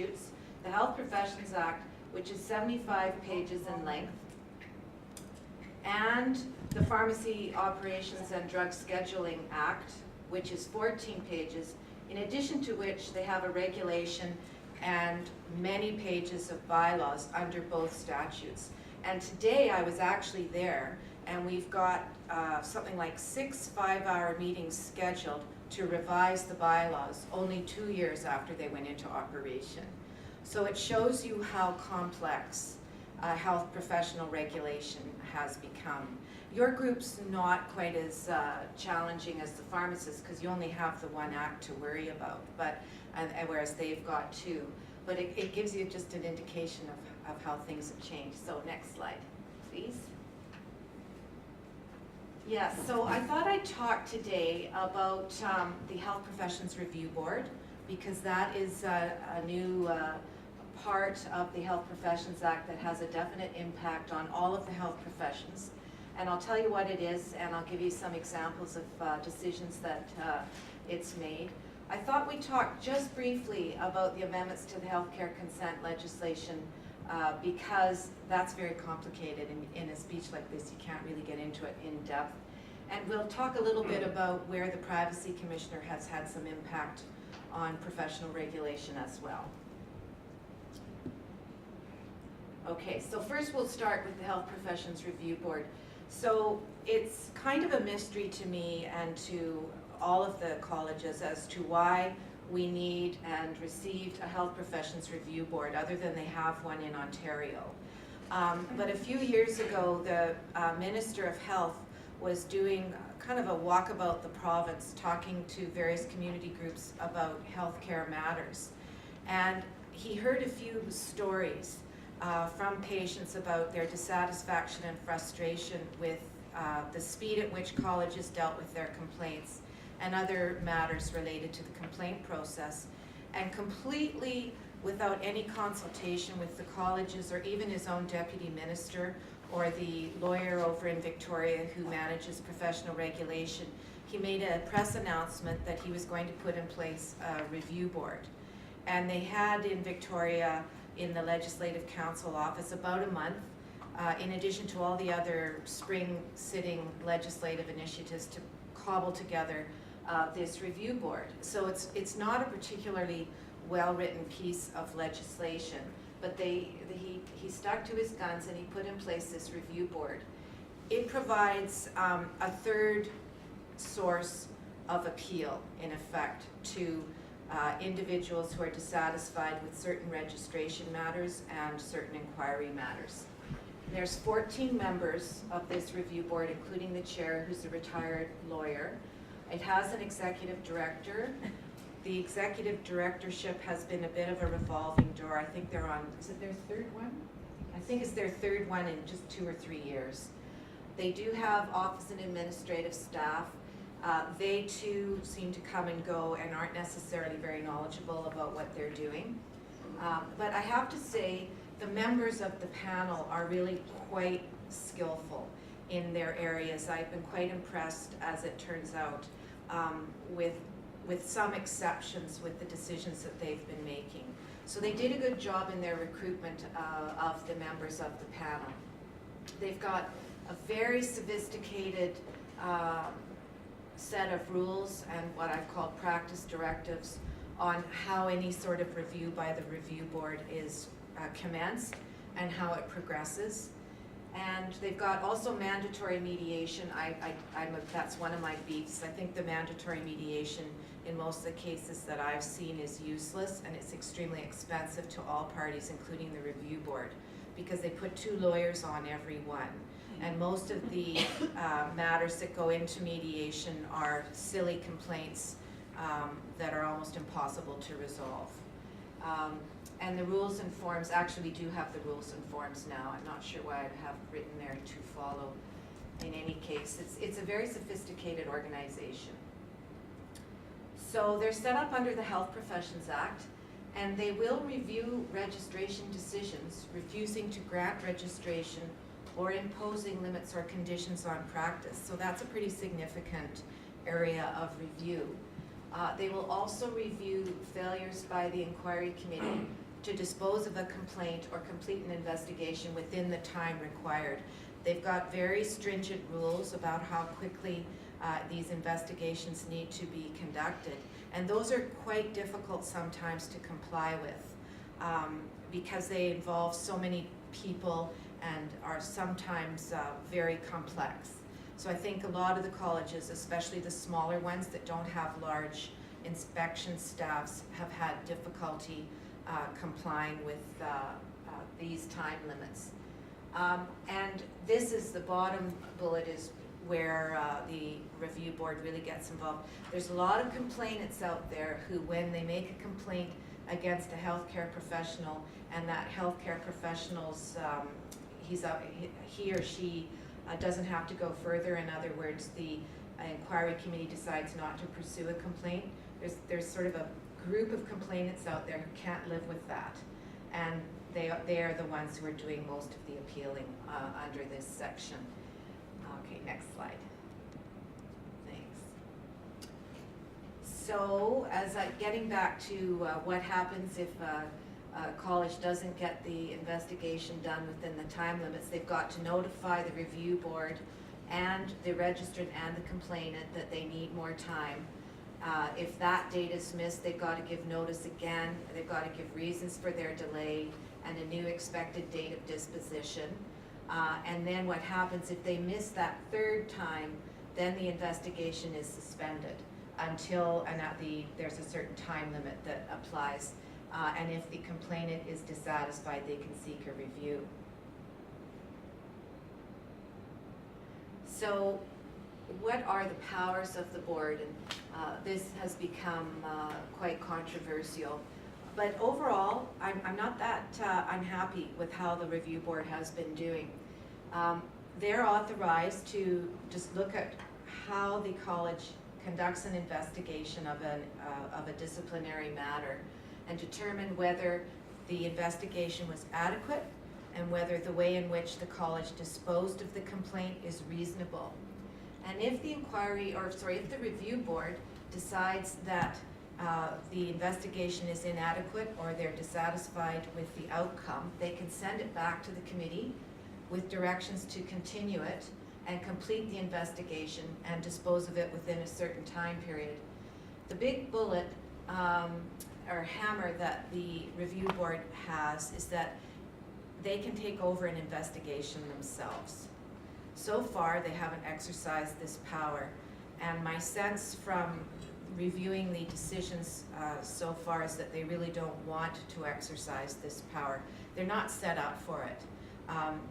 statutes, the Health Professions Act, which is 75 pages in length, and the Pharmacy Operations and Drug Scheduling Act, which is 14 pages, in addition to which they have a regulation and many pages of bylaws under both statutes. And today I was actually there, and we've got something like 6 5-hour meetings scheduled to revise the bylaws only 2 years after they went into operation. So it shows you how complex health professional regulation has become. Your group's not quite as challenging as the pharmacists because you only have the one act to worry about, but whereas they've got two. But it gives you just an indication of how things have changed. So next slide, please. Yeah, so I thought I'd talk today about the Health Professions Review Board, because that is a new part of the Health Professions Act that has a definite impact on all of the health professions. And I'll tell you what it is, and I'll give you some examples of decisions that it's made. I thought we'd talk just briefly about the amendments to the healthcare consent legislation because that's very complicated. In a speech like this, you can't really get into it in depth. And we'll talk a little bit about where the Privacy Commissioner has had some impact on professional regulation as well. Okay, so first we'll start with the Health Professions Review Board. So it's kind of a mystery to me and to all of the colleges as to why we need and received a Health Professions Review Board other than they have one in Ontario. But a few years ago, the Minister of Health was doing kind of a walkabout the province, talking to various community groups about healthcare matters. And he heard a few stories from patients about their dissatisfaction and frustration with the speed at which colleges dealt with their complaints and other matters related to the complaint process, and completely without any consultation with the colleges or even his own deputy minister or the lawyer over in Victoria who manages professional regulation, he made a press announcement that he was going to put in place a review board. And they had in Victoria, in the Legislative Council office, about a month, in addition to all the other spring sitting legislative initiatives, to cobble together this review board. So it's not a particularly well-written piece of legislation, but he stuck to his guns and he put in place this review board. It provides a third source of appeal, in effect, to individuals who are dissatisfied with certain registration matters and certain inquiry matters. There's 14 members of this review board, including the chair, who's a retired lawyer. It has an executive director. The executive directorship has been a bit of a revolving door. I think they're on, is it their third one? I think it's their third one in just 2 or 3 years. They do have office and administrative staff. They too seem to come and go and aren't necessarily very knowledgeable about what they're doing. But I have to say, the members of the panel are really quite skillful in their areas. I've been quite impressed, as it turns out, with some exceptions with the decisions that they've been making. So they did a good job in their recruitment of the members of the panel. They've got a very sophisticated set of rules and what I've called practice directives on how any sort of review by the review board is commenced and how it progresses. And they've got also mandatory mediation. That's one of my beefs. I think the mandatory mediation in most of the cases that I've seen is useless, and it's extremely expensive to all parties, including the review board, because they put 2 lawyers on every one. And most of the matters that go into mediation are silly complaints that are almost impossible to resolve. And the rules and forms, actually we do have the rules and forms now. I'm not sure why I have written there to follow. In any case, it's a very sophisticated organization. So they're set up under the Health Professions Act, and they will review registration decisions, refusing to grant registration or imposing limits or conditions on practice. So that's a pretty significant area of review. They will also review failures by the inquiry committee to dispose of a complaint or complete an investigation within the time required. They've got very stringent rules about how quickly these investigations need to be conducted. And those are quite difficult sometimes to comply with because they involve so many people and are sometimes very complex. So I think a lot of the colleges, especially the smaller ones that don't have large inspection staffs, have had difficulty complying with these time limits. And this is the bottom bullet, is where the review board really gets involved. There's a lot of complainants out there who, when they make a complaint against a healthcare professional, and that healthcare professional's he or she doesn't have to go further. In other words, the inquiry committee decides not to pursue a complaint. There's sort of a group of complainants out there who can't live with that, and they are the ones who are doing most of the appealing under this section. Okay, next slide. Thanks. So, getting back to what happens if a college doesn't get the investigation done within the time limits, they've got to notify the review board and the registrant and the complainant that they need more time. If that date is missed, they've got to give notice again. They've got to give reasons for their delay and a new expected date of disposition. And then what happens if they miss that third time, then the investigation is suspended until, there's a certain time limit that applies. And if the complainant is dissatisfied, they can seek a review. So what are the powers of the board? And this has become quite controversial. But overall, I'm not that unhappy with how the review board has been doing. They're authorized to just look at how the college conducts an investigation of a disciplinary matter and determine whether the investigation was adequate and whether the way in which the college disposed of the complaint is reasonable. And if the if the review board decides that the investigation is inadequate or they're dissatisfied with the outcome, they can send it back to the committee with directions to continue it and complete the investigation and dispose of it within a certain time period. The big bullet or hammer that the review board has is that they can take over an investigation themselves. So far, they haven't exercised this power, and my sense from reviewing the decisions so far is that they really don't want to exercise this power. They're not set up for it.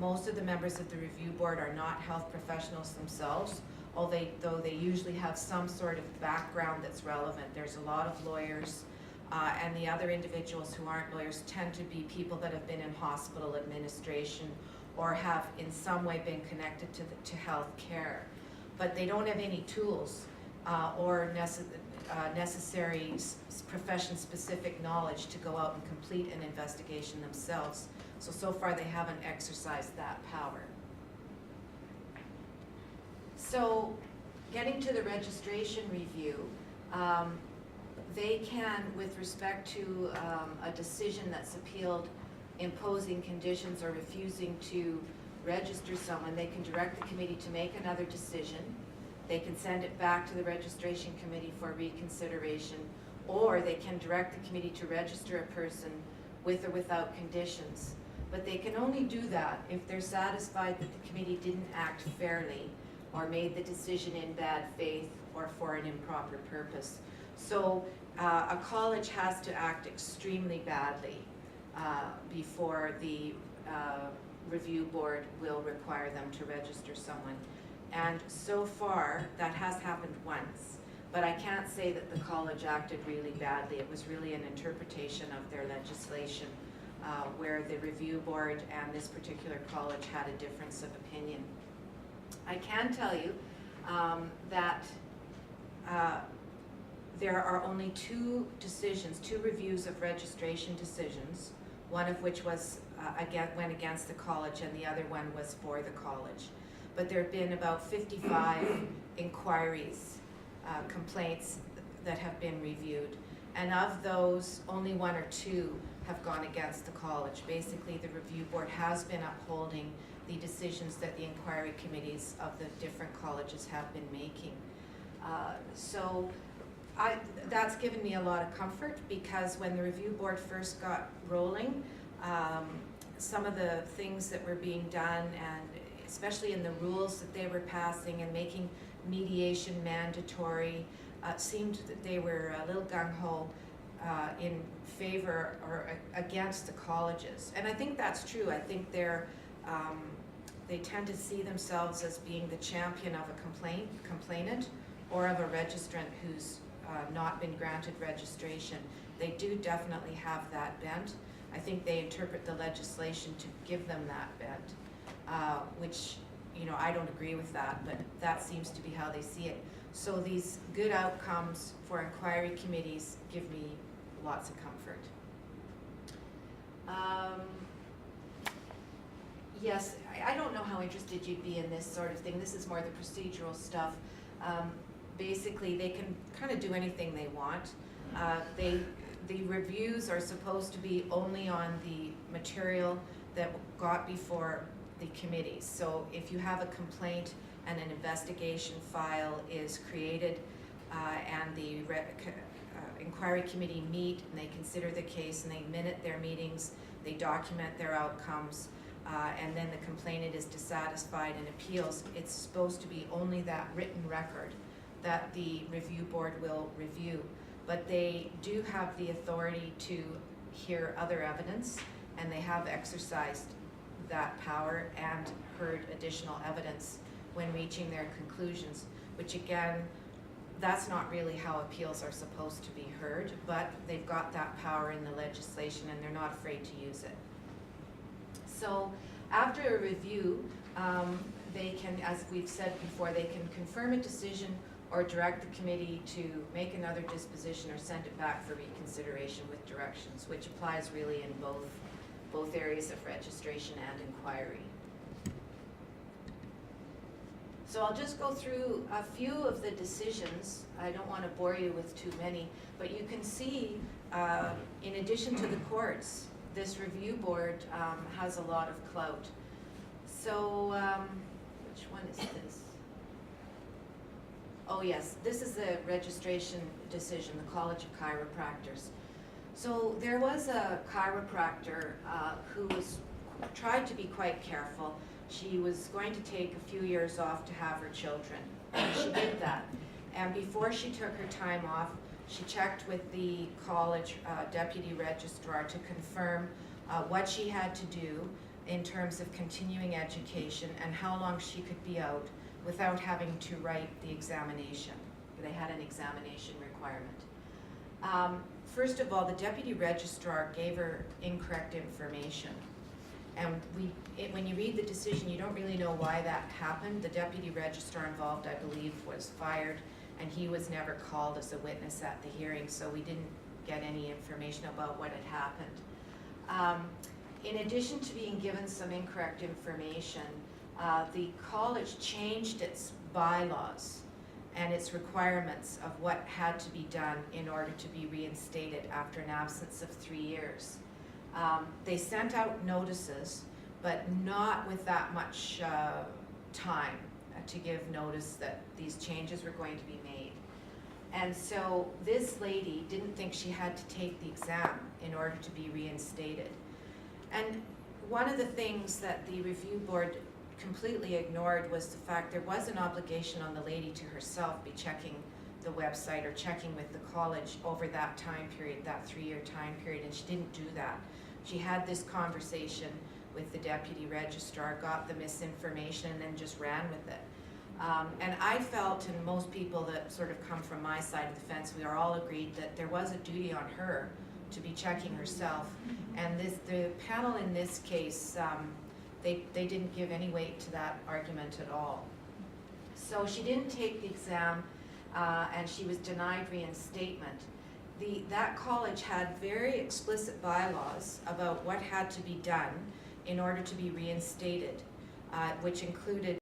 Most of the members of the review board are not health professionals themselves, though they usually have some sort of background that's relevant. There's a lot of lawyers, and the other individuals who aren't lawyers tend to be people that have been in hospital administration or have in some way been connected to health care. But they don't have any tools or necessary profession-specific knowledge to go out and complete an investigation themselves. So far they haven't exercised that power. So getting to the registration review, they can, with respect to a decision that's appealed imposing conditions or refusing to register someone, they can direct the committee to make another decision. They can send it back to the registration committee for reconsideration, or they can direct the committee to register a person with or without conditions. But they can only do that if they're satisfied that the committee didn't act fairly or made the decision in bad faith or for an improper purpose. So a college has to act extremely badly before the review board will require them to register someone. And so far, that has happened once. But I can't say that the college acted really badly. It was really an interpretation of their legislation where the review board and this particular college had a difference of opinion. I can tell you that there are only two reviews of registration decisions, one of which was went against the college and the other one was for the college. But there have been about 55 inquiries, complaints that have been reviewed. And of those, only one or two have gone against the college. Basically, the review board has been upholding the decisions that the inquiry committees of the different colleges have been making. That's given me a lot of comfort, because when the review board first got rolling, some of the things that were being done, and especially in the rules that they were passing and making mediation mandatory, seemed that they were a little gung-ho in favor or against the colleges. And I think that's true. I think they tend to see themselves as being the champion of a complainant or of a registrant who's not been granted registration. They do definitely have that bent. I think they interpret the legislation to give them that bent, which, you know, I don't agree with that, but that seems to be how they see it. So these good outcomes for inquiry committees give me lots of comfort. Yes, I don't know how interested you'd be in this sort of thing. This is more the procedural stuff. Basically, they can kind of do anything they want. The reviews are supposed to be only on the material that got before the committees. So if you have a complaint and an investigation file is created and the inquiry committee meet and they consider the case and they minute their meetings, they document their outcomes, and then the complainant is dissatisfied and appeals, it's supposed to be only that written record that the review board will review. But they do have the authority to hear other evidence, and they have exercised that power and heard additional evidence when reaching their conclusions, which again, that's not really how appeals are supposed to be heard, but they've got that power in the legislation and they're not afraid to use it. So after a review, they can, as we've said before, they can confirm a decision or direct the committee to make another disposition or send it back for reconsideration with directions, which applies really in both areas of registration and inquiry. So I'll just go through a few of the decisions. I don't want to bore you with too many, but you can see, in addition to the courts, this review board has a lot of clout. So, which one is this? Oh yes, this is the registration decision, the College of Chiropractors. So there was a chiropractor who tried to be quite careful. She was going to take a few years off to have her children, and she did that. And before she took her time off, she checked with the college deputy registrar to confirm what she had to do in terms of continuing education and how long she could be out without having to write the examination. They had an examination requirement. First of all, the deputy registrar gave her incorrect information. And when you read the decision, you don't really know why that happened. The deputy registrar involved, I believe, was fired, and he was never called as a witness at the hearing, so we didn't get any information about what had happened. In addition to being given some incorrect information, the college changed its bylaws and its requirements of what had to be done in order to be reinstated after an absence of 3 years. They sent out notices, but not with that much time to give notice that these changes were going to be made. And so this lady didn't think she had to take the exam in order to be reinstated. And one of the things that the review board completely ignored was the fact there was an obligation on the lady to herself be checking the website or checking with the college over that time period, that 3-year time period, and she didn't do that. She had this conversation with the deputy registrar, got the misinformation, and then just ran with it. And I felt, and most people that sort of come from my side of the fence, we are all agreed that there was a duty on her to be checking herself. And the panel in this case, they didn't give any weight to that argument at all. So she didn't take the exam, and she was denied reinstatement. That college had very explicit bylaws about what had to be done in order to be reinstated, which included